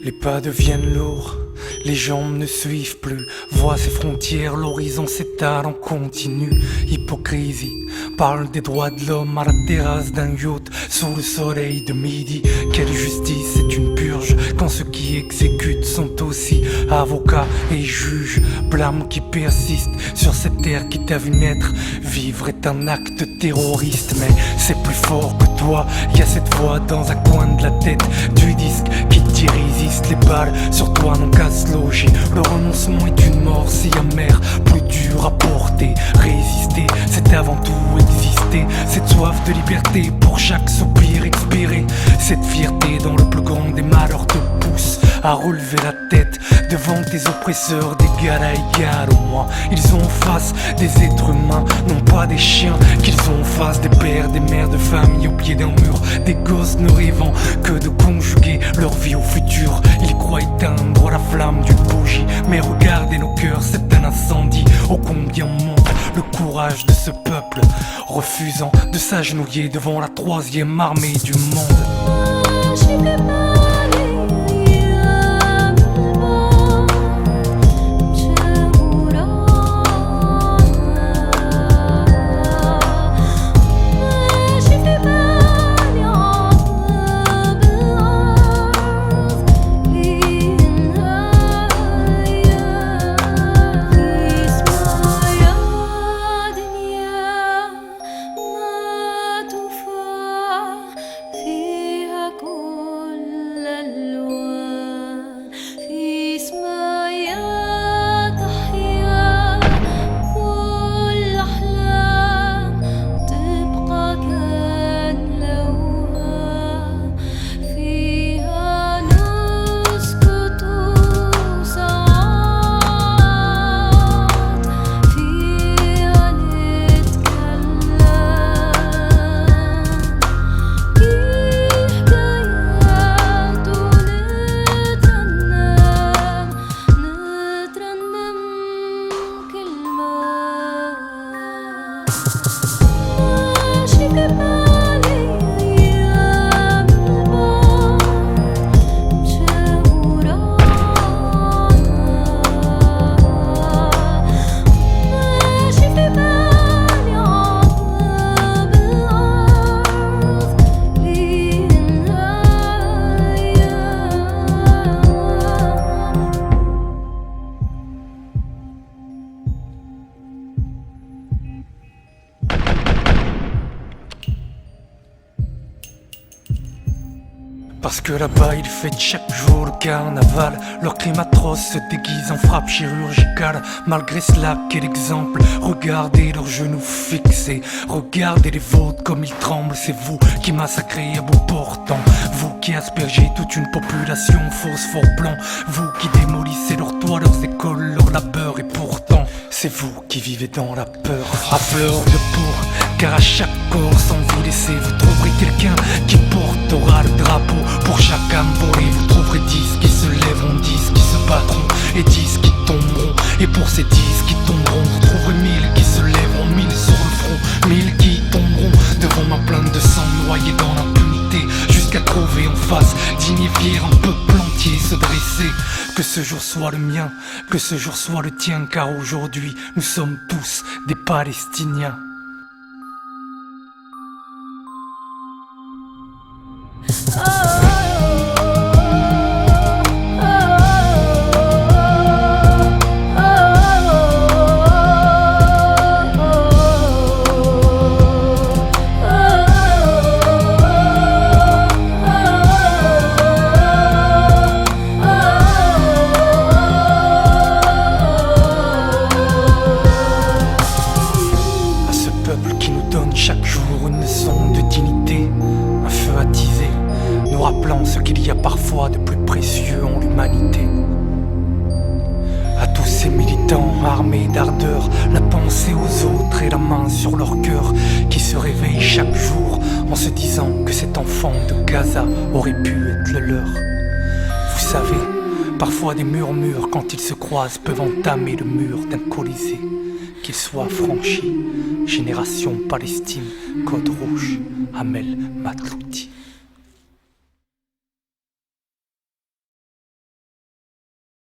Les pas deviennent lourds, les jambes ne suivent plus. Voient ses frontières, l'horizon s'étale en continu. Hypocrisie, parle des droits de l'homme à la terrasse d'un yacht sous le soleil de midi. Quelle justice, c'est une purge quand ceux qui exécutent sont aussi avocats et juges. Blâme qui persiste sur cette terre qui t'a vu naître. Vivre est un acte terroriste, mais c'est plus fort que toi. Y a cette voix dans un coin de la tête du disque qui t'y résiste. Les balles sur toi n'ont qu'à se loger. Le renoncement est une mort si amère, plus dur à porter. Résister, c'est avant tout exister. Cette soif de liberté pour chaque soupir expiré. Cette fierté dans le plus grand des malheurs te pousse à relever la tête devant tes oppresseurs d'égal à égal au moins. Ils ont en face des êtres humains, non pas des chiens. Qu'ils ont en face des pères, des mères de famille au pied d'un mur. Des gosses ne rêvant que de conjuguer leur vie au futur. Ils croient éteindre la flamme d'une bougie, mais regardez nos cœurs, c'est un incendie. Ô combien manque le courage de ce peuple, refusant de s'agenouiller devant la troisième armée du monde. Parce que là-bas ils fêtent chaque jour le carnaval. Leur crime atroce se déguise en frappe chirurgicale. Malgré cela, quel exemple. Regardez leurs genoux fixés, regardez les vôtres comme ils tremblent. C'est vous qui massacrez à bout portant, vous qui aspergez toute une population phosphore blanc, vous qui démolissez leurs toits, leurs écoles, leur labeur. Et pourtant, c'est vous qui vivez dans la peur, à fleur de peau. Car à chaque corps sans vous laisser, vous trouverez quelqu'un qui portera le drapeau. Pour chaque âme volée, vous trouverez 10 qui se lèveront, 10 qui se battront et 10 qui tomberont. Et pour ces 10 qui tomberont, vous trouverez 1000 qui se lèveront, 1000 sur le front, 1000 qui tomberont devant ma plainte de sang, noyés dans l'impunité, jusqu'à trouver en face digne et fier un peuple entier se dresser. Que ce jour soit le mien, que ce jour soit le tien, car aujourd'hui nous sommes tous des Palestiniens. armés d'ardeur, la pensée aux autres et la main sur leur cœur, qui se réveillent chaque jour en se disant que cet enfant de Gaza aurait pu être le leur. Vous savez, parfois des murmures quand ils se croisent peuvent entamer le mur d'un colisée, qu'il soit franchi. Génération Palestine, code rouge, Amel Matlouti.